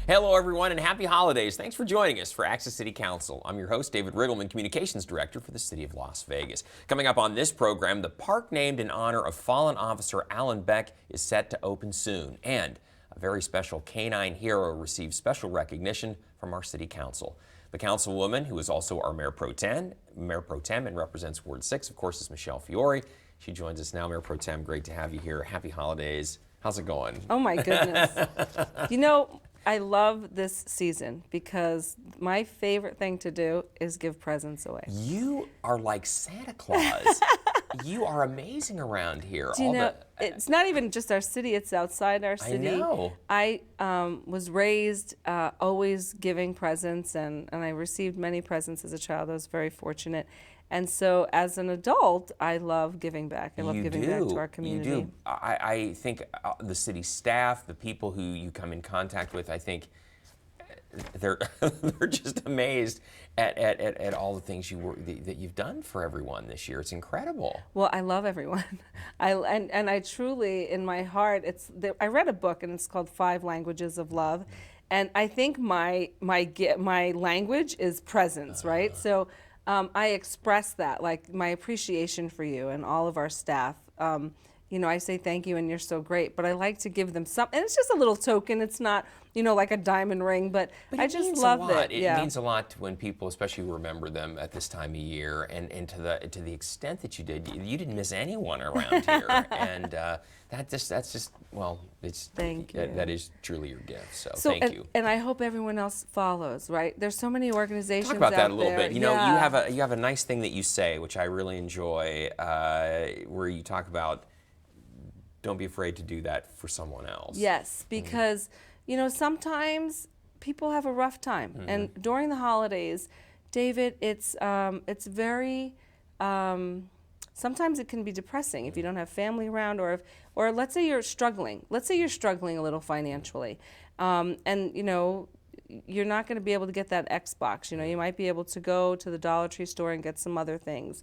Hello, everyone, and happy holidays. Thanks for joining us for Access City Council. I'm your host, David Riggleman, Communications Director for the City of Las Vegas. Coming up on this program, the park named in honor of fallen officer Alyn Beck is set to open soon, and a very special canine hero receives special recognition from our City Council. The councilwoman, who is also our Mayor Pro Tem and represents Ward 6, of course, is Michelle Fiore. She joins us now. Mayor Pro Tem, great to have you here. Happy holidays. How's it going? Oh, my goodness. You know, I love this season because my favorite thing to do is give presents away. You are like Santa Claus. You are amazing around here. Do you know, it's not even just our city, it's outside our city. I know. I was raised always giving presents, and I received many presents as a child. I was very fortunate. And so as an adult, I love giving back. I love giving back to our community. You do. I think the city staff, the people who you come in contact with, I think they're just amazed at all the things that you've done for everyone this year. It's incredible. Well, I love everyone. And I truly, in my heart, I read a book and it's called 5 Languages of Love. And I think my language is presence, right? So I express that, like my appreciation for you and all of our staff. You know, I say thank you and you're so great, but I like to give them something. And it's just a little token. It's not, you know, like a diamond ring, but I just love it. It means a lot when people, especially remember them at this time of year, and to the extent that you did, you didn't miss anyone around here, and that's just well, it's thank you. That is truly your gift. So thank you. And I hope everyone else follows. Right? There's so many organizations. Talk about that a little there. bit. You know, you have a nice thing that you say, which I really enjoy, where you talk about, don't be afraid to do that for someone else. Yes, because you know, sometimes people have a rough time, and during the holidays, David, it's very sometimes it can be depressing if you don't have family around, or let's say you're struggling. Let's say you're struggling a little financially, and you know, you're not going to be able to get that Xbox. You know, you might be able to go to the Dollar Tree store and get some other things.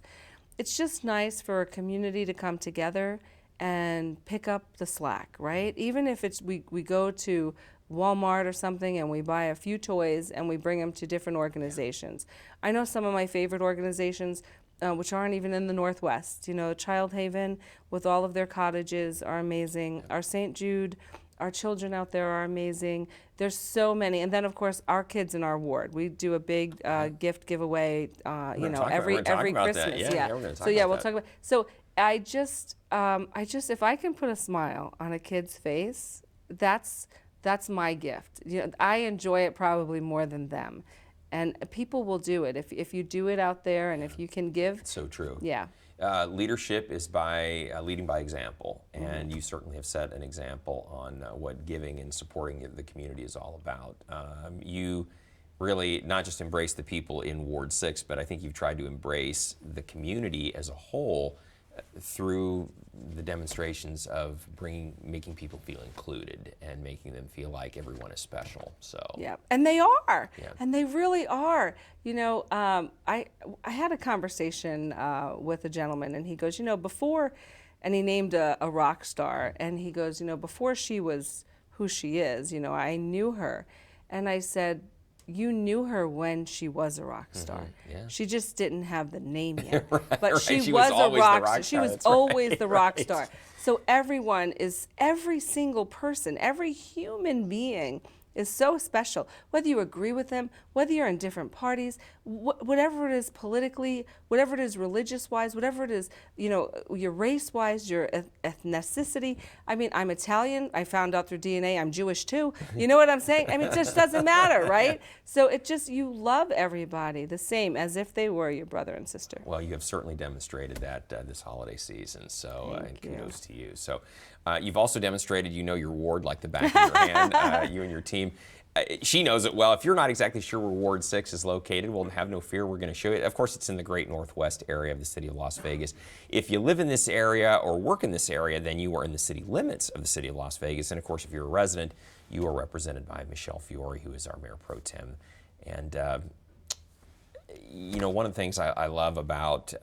It's just nice for a community to come together and pick up the slack, right? Even if it's we go to Walmart or something and we buy a few toys and we bring them to different organizations. I know some of my favorite organizations, which aren't even in the Northwest. You know, Child Haven with all of their cottages are amazing. Our St. Jude, our children out there are amazing. There's so many. And then, of course, our kids in our ward. We do a big gift giveaway, you know, every Christmas. Yeah, we're gonna talk so yeah, about we'll that. talk about. So I just, if I can put a smile on a kid's face, that's my gift. You know, I enjoy it probably more than them, and people will do it if you do it out there, and if you can give. It's so true. Yeah. Leadership is by leading by example, and you certainly have set an example on what giving and supporting the community is all about. You really not just embrace the people in Ward 6, but I think you've tried to embrace the community as a whole through the demonstrations of making people feel included and making them feel like everyone is special. So yeah, and they are, yeah. And they really are. You know, I had a conversation with a gentleman, and he goes, you know, before, and he named a rock star, and he goes, you know, before she was who she is, you know, I knew her, and I said, you knew her when she was a rock star. Yeah. She just didn't have the name yet. But right. she was a rock star. She was That's always the rock right. star. So every single person, every human being is so special. Whether you agree with them, whether you're in different parties, whatever it is politically, whatever it is religious-wise, whatever it is, you know, your race-wise, your ethnicity. I mean, I'm Italian. I found out through DNA I'm Jewish too. You know what I'm saying? I mean, it just doesn't matter, right? So it just, you love everybody the same as if they were your brother and sister. Well, you have certainly demonstrated that this holiday season, so kudos to you. So you've also demonstrated you know your ward like the back of your hand, you and your team. She knows it well. If you're not exactly sure where Ward 6 is located, well, have no fear. We're going to show you. Of course, it's in the great northwest area of the city of Las Vegas. If you live in this area or work in this area, then you are in the city limits of the city of Las Vegas. And, of course, if you're a resident, you are represented by Michelle Fiore, who is our Mayor Pro Tem. And, you know, one of the things I love about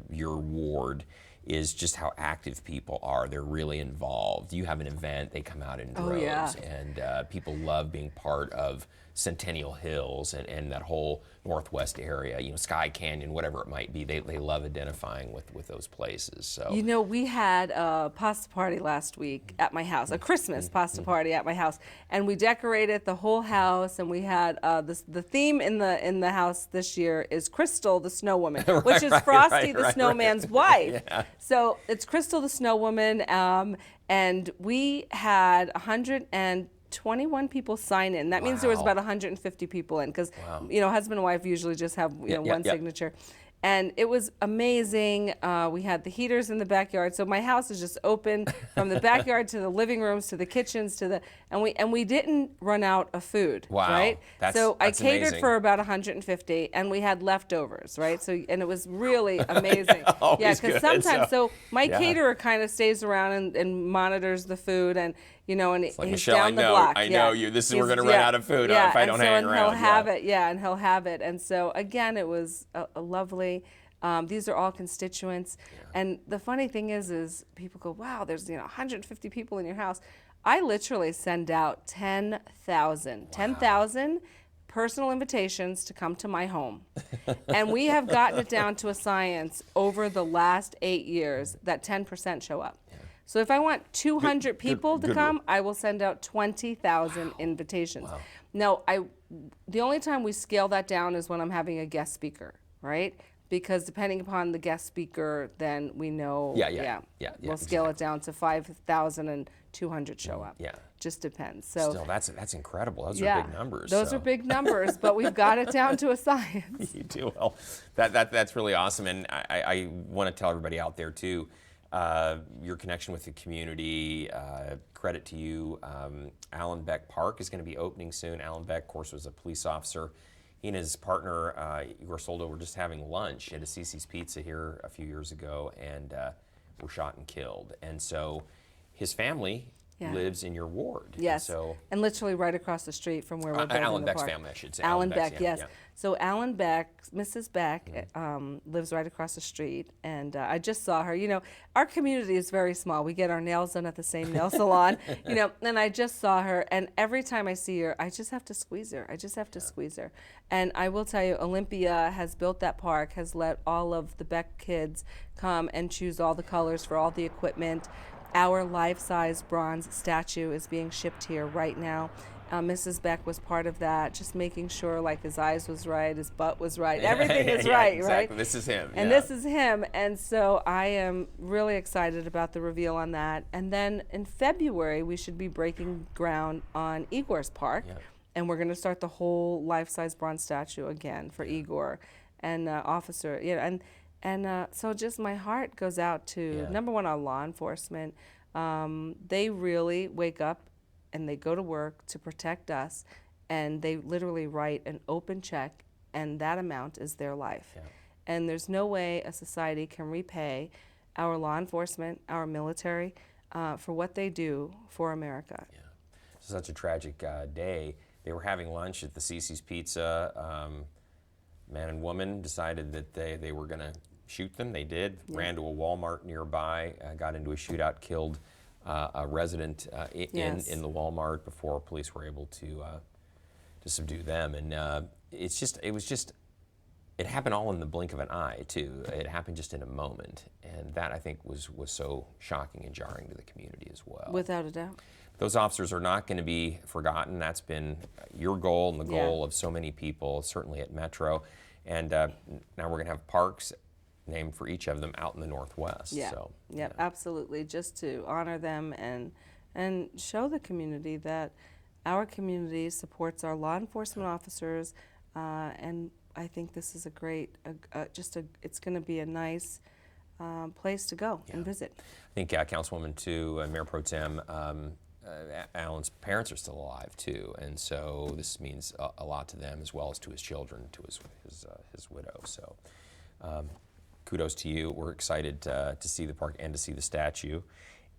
your ward is just how active people are. They're really involved. You have an event, they come out in droves, yeah. and people love being part of Centennial Hills and that whole Northwest area, Sky Canyon, whatever it might be. They love identifying with those places. So We had a pasta party last week at my house, a Christmas pasta party at my house, and we decorated the whole house. And we had the theme in the house this year is Crystal the Snow Woman, which is Frosty the Snowman's wife. Yeah. So it's Crystal the Snow Woman, and we had 121 people sign in. That means there was Wow. about 150 people in, because Wow. husband and wife usually just have one yeah. signature. And it was amazing. We had the heaters in the backyard, so my house is just open from the backyard to the living rooms to the kitchens and we didn't run out of food. Wow. Right. So I That's catered amazing. for about 150, and we had leftovers. Right. So and it was really amazing. Always Yeah, because good. sometimes my Yeah. caterer kind of stays around and monitors the food, and and like, he's Michelle, down the block. I know you. We're going to run out of food if I don't hang and around. He'll have it. Yeah, and he'll have it. And so again, it was a lovely. These are all constituents, and the funny thing is people go, "Wow, there's 150 people in your house." I literally send out 10,000 personal invitations to come to my home, and we have gotten it down to a science over the last 8 years that 10% show up. So if I want 200 people to come, I will send out 20,000 invitations. Wow. Now, the only time we scale that down is when I'm having a guest speaker, right? Because depending upon the guest speaker, then we know, we'll scale it down to 5,200 show up. Yeah. Just depends. So Still, that's incredible. Those are big numbers. Those are big numbers, but we've got it down to a science. You do. Well, that's really awesome, and I want to tell everybody out there too, your connection with the community. Credit to you. Alyn Beck Park is going to be opening soon. Alyn Beck, of course, was a police officer. He and his partner, Igor Soldo, were just having lunch at a Cece's Pizza here a few years ago, and were shot and killed. And so his family lives in your ward. Yes, and and literally right across the street from where we're building Alyn the Beck's park. family, I should say. Alyn Beck's, Beck, yes. yeah. So Alyn Beck, Mrs. Beck, lives right across the street, and I just saw her. Our community is very small. We get our nails done at the same nail salon, and I just saw her, and every time I see her, I just have to squeeze her. Squeeze her. And I will tell you, Olympia has built that park, has let all of the Beck kids come and choose all the colors for all the equipment. Our life-size bronze statue is being shipped here right now. Mrs. Beck was part of that, just making sure like his eyes was right, his butt was right, everything is right, exactly. right? This is him. And this is him. And so I am really excited about the reveal on that. And then in February, we should be breaking ground on Igor's park. Yeah. And we're going to start the whole life-size bronze statue again for Igor and Officer. So just my heart goes out to, number one, our law enforcement. They really wake up and they go to work to protect us, and they literally write an open check, and that amount is their life. Yeah. And there's no way a society can repay our law enforcement, our military, for what they do for America. Yeah. Such a tragic day. They were having lunch at the Cece's Pizza. Man and woman decided that they were going to shoot them. They did. Yeah. Ran to a Walmart nearby, got into a shootout, killed a resident in the Walmart before police were able to subdue them. And it happened all in the blink of an eye too. It happened just in a moment, and that I think was so shocking and jarring to the community as well. Without a doubt. Those officers are not going to be forgotten. That's been your goal and the goal of so many people, certainly at Metro. And now we're going to have parks named for each of them out in the Northwest. Yeah, So, absolutely. Just to honor them and show the community that our community supports our law enforcement officers, and I think this is a great, it's going to be a nice place to go and visit. I think Councilwoman too, Mayor Pro Tem, Alyn's parents are still alive too, and so this means a lot to them as well as to his children, to his widow. So kudos to you. We're excited to see the park and to see the statue.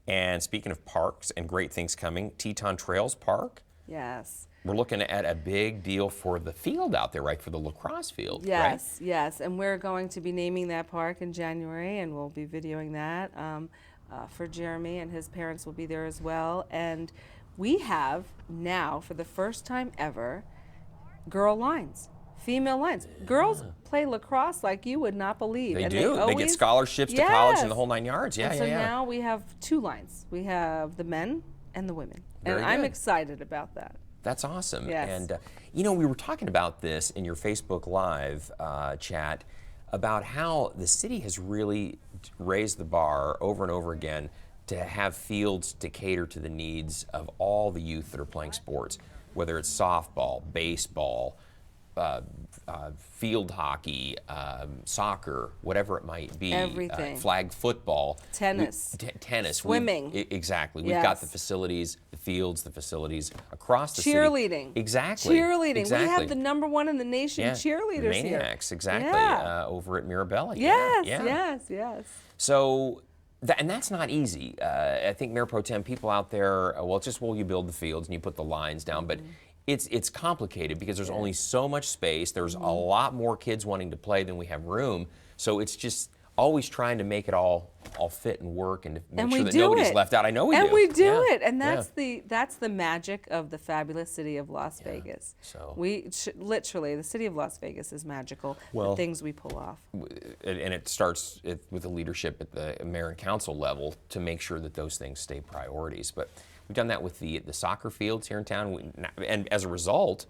And speaking of parks and great things coming, Teton Trails Park Yes. We're looking at a big deal for the field out there, right? For the lacrosse field, Yes, yes. And we're going to be naming that park in January, and we'll be videoing that for Jeremy, and his parents will be there as well. And we have now, for the first time ever, girl lines, female lines. Girls play lacrosse like you would not believe. They and do. They get scholarships to college and the whole 9 yards. Yeah, and so now we have 2 lines. We have the men and the women. Very and I'm good. excited about that. That's awesome. Yes. And, you know, we were talking about this in your Facebook Live chat about how the city has really raised the bar over and over again to have fields to cater to the needs of all the youth that are playing sports, whether it's softball, baseball, field hockey, soccer, whatever it might be. Everything. Flag football. Tennis. Tennis. Swimming. Exactly. We've Yes. got the facilities, the fields, the facilities across the city. Cheerleading. Exactly. Cheerleading. Exactly. We have the #1 in the nation cheerleaders here. Maniacs, exactly. Yeah. Over at Mirabella. Yes, yeah. yes. So, and that's not easy. I think Mayor Pro Tem, people out there, well, it's just, well, you build the fields and you put the lines down, but it's complicated because there's only so much space. There's a lot more kids wanting to play than we have room. So it's just always trying to make it all fit and work and to make sure that nobody's left out. I know we do. And we do Yeah. it. And that's the magic of the fabulous city of Las Vegas. So literally, the city of Las Vegas is magical. Well, the things we pull off. and it starts with the leadership at the mayor and council level to make sure that those things stay priorities. But we've done that with the soccer fields here in town, and as a result,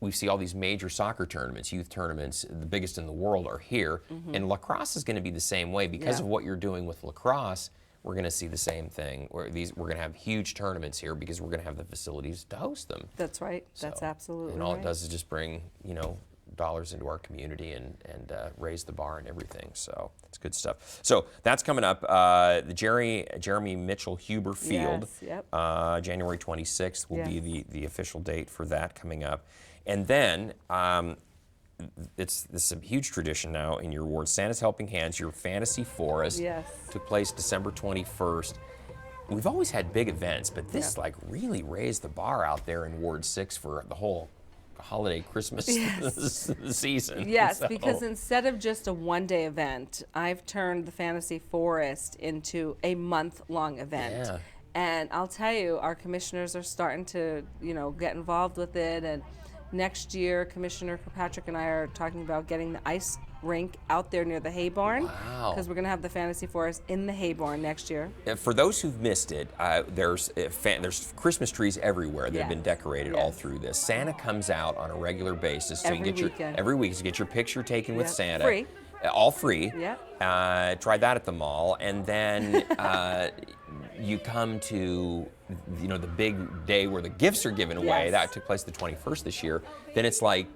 we see all these major soccer tournaments, youth tournaments, the biggest in the world are here, and lacrosse is going to be the same way because of what you're doing with lacrosse. We're going to see the same thing. We're going to have huge tournaments here because we're going to have the facilities to host them. That's right. That's absolutely And all right. it does is just bring, dollars into our community and raise the bar and everything. So it's good stuff. So that's coming up. The Jeremy Mitchell Huber Field, Yes, January 26th will be Yes. the official date for that coming up. And then this is a huge tradition now in your ward. Santa's Helping Hands, your Fantasy Forest, took place December 21st. We've always had big events, but this really raised the bar out there in Ward 6 for the whole holiday Christmas season. Yes, So- because instead of just a one-day event, I've turned the Fantasy Forest into a month-long event. Yeah. And I'll tell you, our commissioners are starting to, get involved with it. And next year, Commissioner Kirkpatrick and I are talking about getting the ice rink out there near the hay barn. Wow. Because we're going to have the Fantasy Forest in the hay barn next year. For those who've missed it, there's Christmas trees everywhere that have been decorated all through this. Santa comes out on a regular basis, so Every you get weekend. every week to get your picture taken with Yep. Santa. Free. All free. Yep. Tried that at the mall, and then you come to the big day where the gifts are given away. Yes. That took place the 21st this year. Then it's like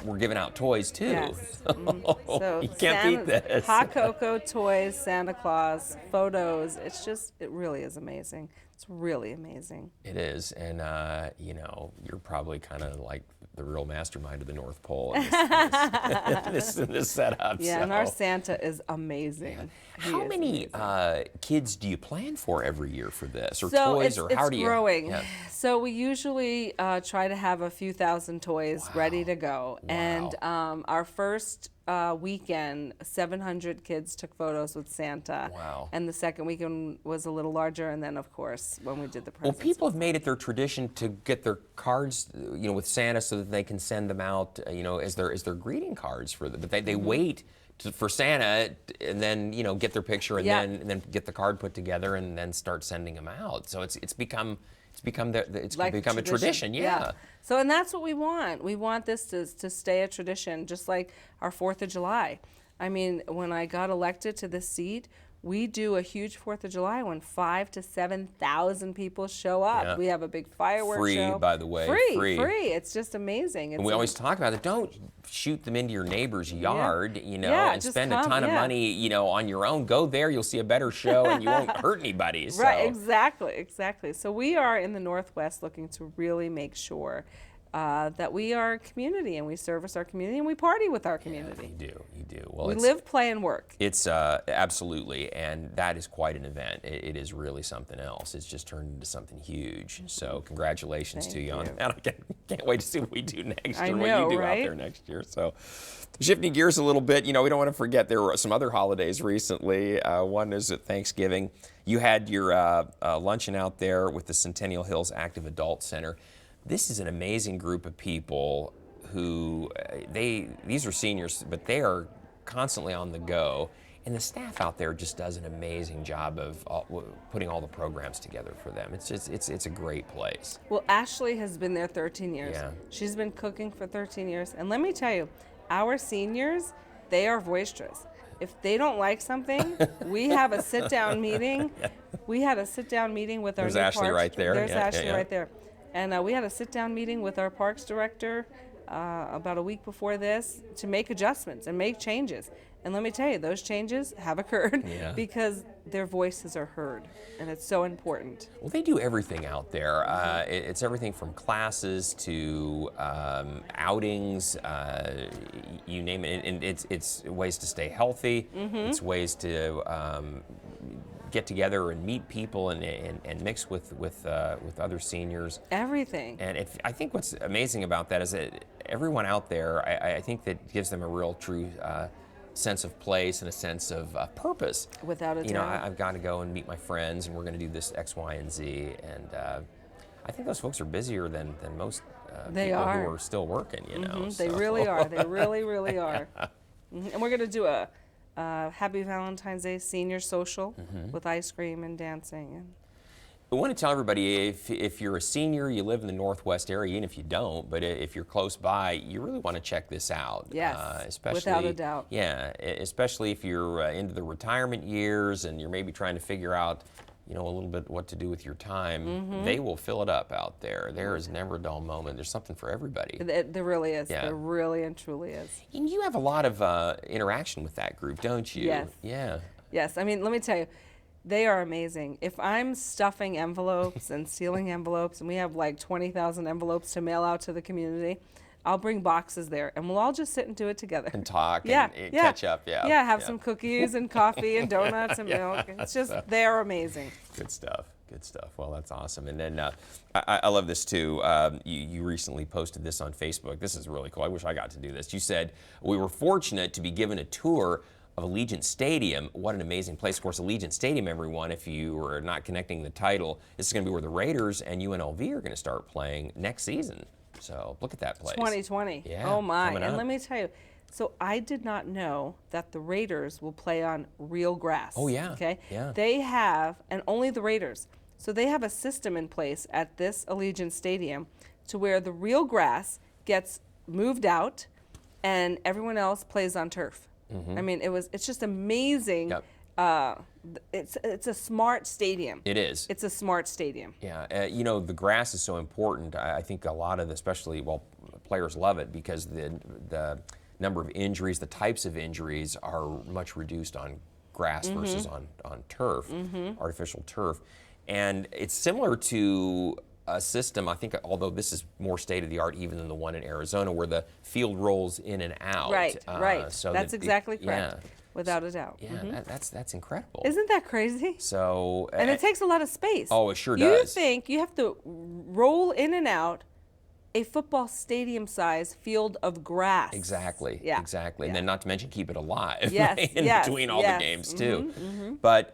we're giving out toys too. Yes. So you can't beat this. Hot cocoa, toys, Santa Claus, photos. It really is amazing. It's really amazing. It is, and you're probably kind of like the real mastermind of the North Pole in this setup. Yeah, so. and our Santa is amazing. He How is many amazing. kids do you plan for every year for this, or So toys, or how do you? growing. Yeah. So we usually try to have a few thousand toys ready to go. And our first weekend, 700 kids took photos with Santa. Wow. And the second weekend was a little larger. And then, of course, when we did the Well, presents. people have made it their tradition to get their cards, with Santa, so that they can send them out, as their greeting cards for them. But they wait for Santa, and then get their picture, and then get the card put together, and then start sending them out. So it's become a tradition. Yeah. So, and that's what we want. We want this to stay a tradition, just like our 4th of July. I mean, when I got elected to this seat, we do a huge 4th of July when 5,000 to 7,000 people show up. Yeah. We have a big fireworks Free, show. by the way. Free. It's just amazing. And we always talk about it. Don't shoot them into your neighbor's yard, and just spend a ton of money, on your own. Go there, you'll see a better show, and you won't hurt anybody. So. Right, exactly. So we are in the Northwest looking to really make sure that we are a community and we service our community and we party with our community. You do. Well, We live, play, and work. It's absolutely, and that is quite an event. It is really something else. It's just turned into something huge. So congratulations to you on that. I can't wait to see what we do next year, what you do out there next year. So shifting gears a little bit, we don't want to forget there were some other holidays recently. One is at Thanksgiving. You had your luncheon out there with the Centennial Hills Active Adult Center. This is an amazing group of people who, these are seniors, but they are constantly on the go. And the staff out there just does an amazing job of putting all the programs together for them. It's a great place. Well, Ashley has been there 13 years. Yeah. She's been cooking for 13 years. And let me tell you, our seniors, they are boisterous. If they don't like something, we have a sit-down meeting. We had a sit-down meeting with our There's new Ashley parks. right there. There's Yeah, Ashley yeah. right there. And we had a sit-down meeting with our parks director about a week before this to make adjustments and make changes. And let me tell you, those changes have occurred because their voices are heard, and it's so important. Well, they do everything out there. It's everything from classes to outings, you name it. And it's ways to stay healthy. It's ways to get together and meet people and mix with other seniors. Everything. And I think what's amazing about that is that everyone out there, I think that gives them a real true sense of place and a sense of purpose. Without a doubt. I've got to go and meet my friends, and we're going to do this X, Y, and Z. And I think those folks are busier than most people who are still working. They really are. They really, really are. And we're going to do a Happy Valentine's Day senior social with ice cream and dancing. I want to tell everybody, if you're a senior, you live in the Northwest area, even if you don't, but if you're close by, you really want to check this out. Yes, especially, without a doubt. Yeah, especially if you're into the retirement years and you're maybe trying to figure out, a little bit what to do with your time. They will fill it up out there. There is never a dull moment. There's something for everybody. There really is. Yeah. There really and truly is. And you have a lot of interaction with that group, don't you? Yes. Yeah. Yes. I mean, let me tell you, they are amazing. If I'm stuffing envelopes and sealing envelopes, and we have like 20,000 envelopes to mail out to the community, I'll bring boxes there, and we'll all just sit and do it together. And talk and catch up. Yeah, have some cookies and coffee and donuts and milk. It's just, they're amazing. Good stuff. Good stuff. Well, that's awesome. And then I love this too. You recently posted this on Facebook. This is really cool. I wish I got to do this. You said, we were fortunate to be given a tour of Allegiant Stadium. What an amazing place. Of course, Allegiant Stadium, everyone, if you are not connecting the title, this is going to be where the Raiders and UNLV are going to start playing next season. So look at that place. 2020. Yeah, oh my. And up. let me tell you, so I did not know that the Raiders will play on real grass. Oh yeah. Okay. Yeah. They have, and only the Raiders. So they have a system in place at this Allegiant Stadium to where the real grass gets moved out and everyone else plays on turf. I mean, it's just amazing. Yep. It's a smart stadium. It is. It's a smart stadium. Yeah, the grass is so important. I think a lot of, especially, players love it because the number of injuries, the types of injuries are much reduced on grass versus on turf, artificial turf. And it's similar to a system, I think, although this is more state-of-the-art even than the one in Arizona, where the field rolls in and out. Right. So that's exactly correct. Yeah. Without a doubt. Yeah, that's incredible. Isn't that crazy? So. And it takes a lot of space. Oh, it sure does. You think you have to roll in and out a football stadium size field of grass. Exactly. Yeah. Exactly. Yeah. And then not to mention keep it alive yes, in yes, between all yes. the games too. But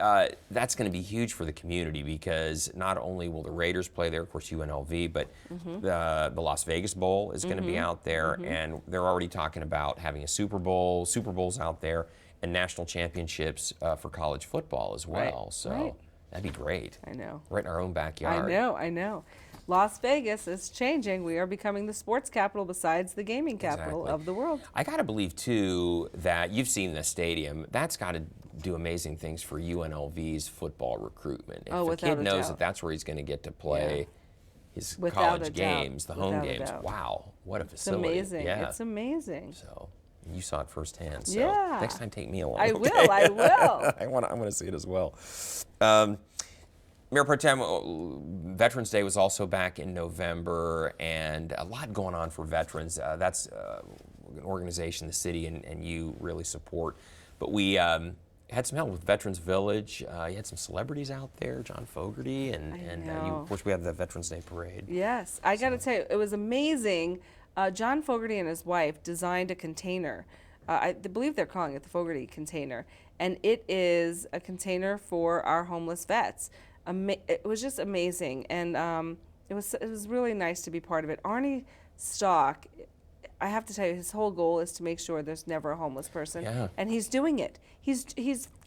that's going to be huge for the community because not only will the Raiders play there, of course UNLV, but the Las Vegas Bowl is going to be out there, and they're already talking about having a Super Bowl, Super Bowls out there, and national championships for college football as well. Right. So that'd be great. I know. Right in our own backyard. I know. Las Vegas is changing. We are becoming the sports capital besides the gaming capital Exactly. of the world. I got to believe, too, that you've seen the stadium. That's got to do amazing things for UNLV's football recruitment. If a kid knows that that's where he's going to get to play his college games, the home games, wow, what a facility. It's amazing. Yeah. It's amazing. So you saw it firsthand. So yeah. next time take me along. I okay? will. I will. I want to see it as well. Mayor Pro Tem, Veterans Day was also back in November, and a lot going on for veterans. That's an organization the city and you really support. But we had some help with Veterans Village. You had some celebrities out there, John Fogerty, and of course we had the Veterans Day Parade. Yes, I got to tell you, it was amazing. John Fogerty and his wife designed a container. I believe they're calling it the Fogerty container, and it is a container for our homeless vets. It was just amazing, and it was really nice to be part of it. Arnie Stock, I have to tell you, his whole goal is to make sure there's never a homeless person, and he's doing it. He's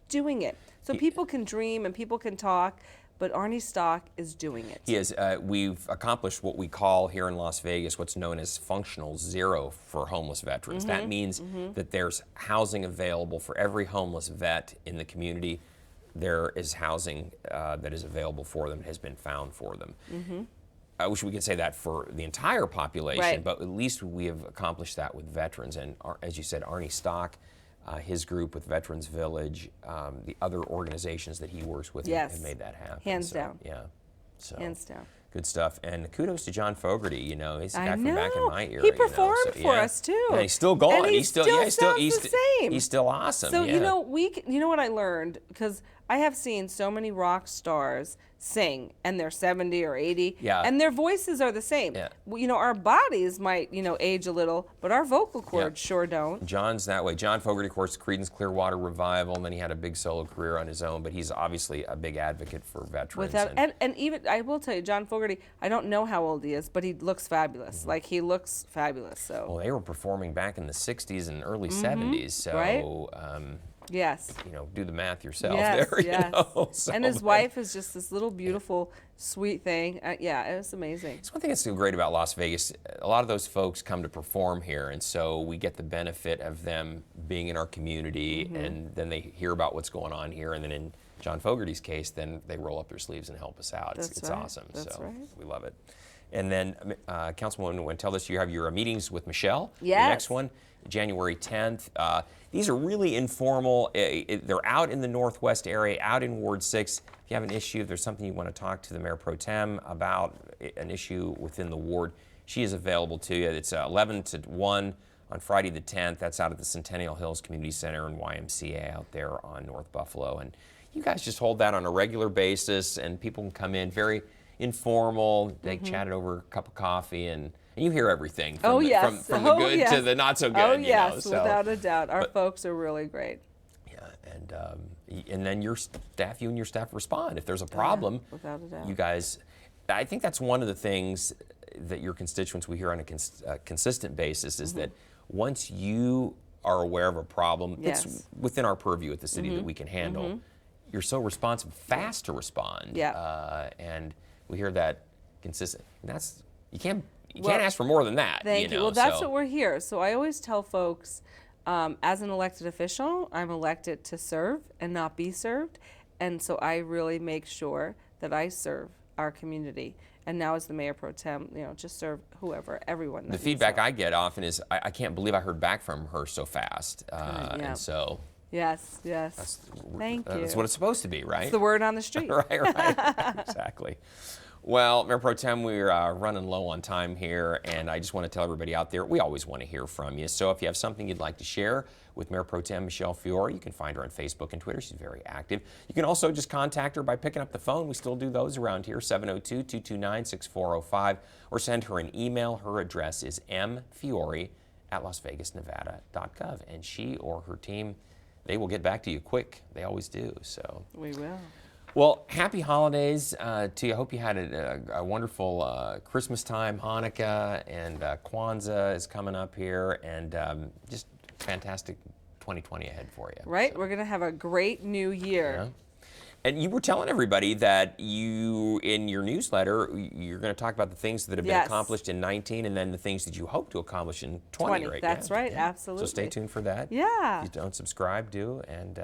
doing it. So people can dream and people can talk, but Arnie Stock is doing it. He is. We've accomplished what we call here in Las Vegas what's known as functional zero for homeless veterans. That means that there's housing available for every homeless vet in the community. There is housing that is available for them, has been found for them. I wish we could say that for the entire population, but at least we have accomplished that with veterans. And as you said, Arnie Stock, his group with Veterans Village, the other organizations that he works with have made that happen. Hands down. Yeah. So, hands down. Good stuff. And kudos to John Fogerty. You know, he's a guy from back in my era. He performed for us too. Yeah, he's still going. And he's still the same. He's still awesome. So you know, you know what I learned, because I have seen so many rock stars sing, and they're 70 or 80, and their voices are the same. You know, our bodies might, age a little, but our vocal cords sure don't. John's that way. John Fogerty, of course, Creedence Clearwater Revival, and then he had a big solo career on his own, but he's obviously a big advocate for veterans. And even, I will tell you, John Fogerty, I don't know how old he is, but he looks fabulous. Like, he looks fabulous. So. Well, they were performing back in the 60s and early 70s, so... Yes. Do the math yourself there. You know? So, and his wife is just this little beautiful, sweet thing. It was amazing. It's one thing that's so great about Las Vegas. A lot of those folks come to perform here, and so we get the benefit of them being in our community, and then they hear about what's going on here, and then in John Fogerty's case, then they roll up their sleeves and help us out. It's awesome. That's right. We love it. And then, Councilwoman Wintel, this you have your meetings with Michelle. Yes. The next one, January 10th. These are really informal. They're out in the Northwest area, out in Ward 6. If you have an issue, if there's something you want to talk to the Mayor Pro Tem about, an issue within the ward, she is available to you. It's 11 to 1 on Friday the 10th. That's out at the Centennial Hills Community Center and YMCA out there on North Buffalo. And you guys just hold that on a regular basis, and people can come in very informal. They chat it over a cup of coffee, and you hear everything from the good to the not so good. Oh, yes, without a doubt. Our folks are really great. Yeah, and then you and your staff respond. If there's a problem, without a doubt. You guys, I think that's one of the things that your constituents we hear on a consistent basis is that once you are aware of a problem that's within our purview at the city that we can handle, you're so responsive, fast to respond. Yeah. And we hear that consistent. And that's, you can't ask for more than that. Thank you. Well, that's what we're here. So I always tell folks, as an elected official, I'm elected to serve and not be served. And so I really make sure that I serve our community. And now as the Mayor Pro Tem, just serve whoever, everyone. The feedback I get often is, I can't believe I heard back from her so fast. And so... Yes. Thank you. That's what it's supposed to be, right? It's the word on the street. right. Exactly. Well, Mayor Pro Tem, we're running low on time here, and I just want to tell everybody out there, we always want to hear from you. So if you have something you'd like to share with Mayor Pro Tem Michelle Fiore, you can find her on Facebook and Twitter. She's very active. You can also just contact her by picking up the phone. We still do those around here, 702-229-6405, or send her an email. Her address is mfiore@lasvegasnevada.gov, and she or her team, they will get back to you quick. They always do. So we will. Well, happy holidays to you. I hope you had a wonderful Christmas time, Hanukkah, and Kwanzaa is coming up here, and just fantastic 2020 ahead for you. Right, we're going to have a great new year. Yeah. And you were telling everybody that you, in your newsletter, you're going to talk about the things that have been accomplished in 19 and then the things that you hope to accomplish in 20, right? That's right, absolutely. So stay tuned for that. Yeah. If you don't subscribe, do. And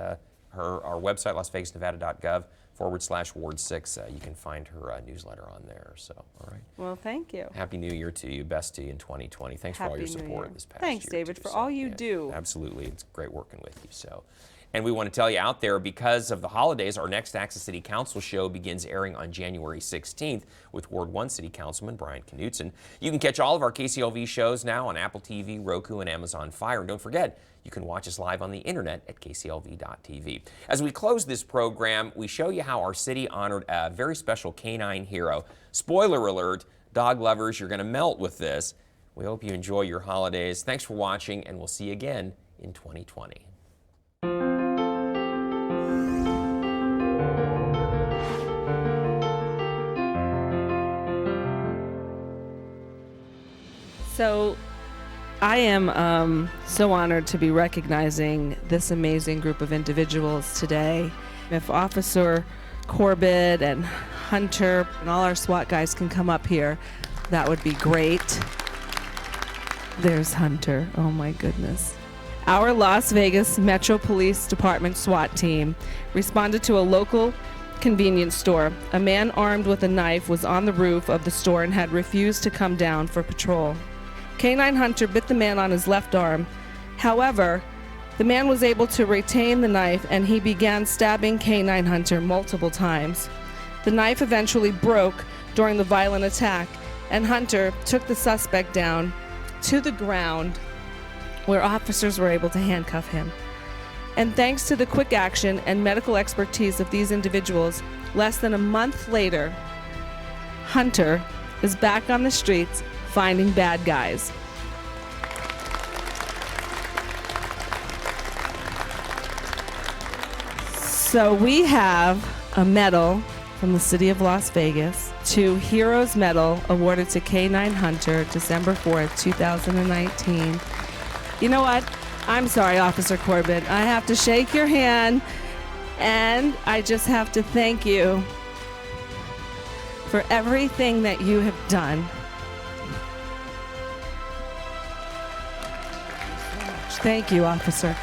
our website, lasvegasnevada.gov/Ward 6, you can find her newsletter on there. So, all right. Well, thank you. Happy New Year to you. Best to you in 2020. Thanks for all your support this past year. Thanks, David, for all you do. Absolutely. It's great working with you. So. And we want to tell you out there, because of the holidays, our next Access City Council show begins airing on January 16th with Ward 1 City Councilman Brian Knutson. You can catch all of our KCLV shows now on Apple TV, Roku, and Amazon Fire. And don't forget, you can watch us live on the internet at kclv.tv. As we close this program, we show you how our city honored a very special canine hero. Spoiler alert, dog lovers, you're going to melt with this. We hope you enjoy your holidays. Thanks for watching, and we'll see you again in 2020. So I am so honored to be recognizing this amazing group of individuals today. If Officer Corbett and Hunter and all our SWAT guys can come up here, that would be great. There's Hunter. Oh my goodness. Our Las Vegas Metro Police Department SWAT team responded to a local convenience store. A man armed with a knife was on the roof of the store and had refused to come down for patrol. Canine Hunter bit the man on his left arm. However, the man was able to retain the knife and he began stabbing Canine Hunter multiple times. The knife eventually broke during the violent attack, and Hunter took the suspect down to the ground where officers were able to handcuff him. And thanks to the quick action and medical expertise of these individuals, less than a month later, Hunter is back on the streets finding bad guys. So we have a medal from the City of Las Vegas, to Heroes Medal awarded to Canine Hunter December 4th, 2019. You know what? I'm sorry, Officer Corbett. I have to shake your hand, and I just have to thank you for everything that you have done. Thank you, Officer.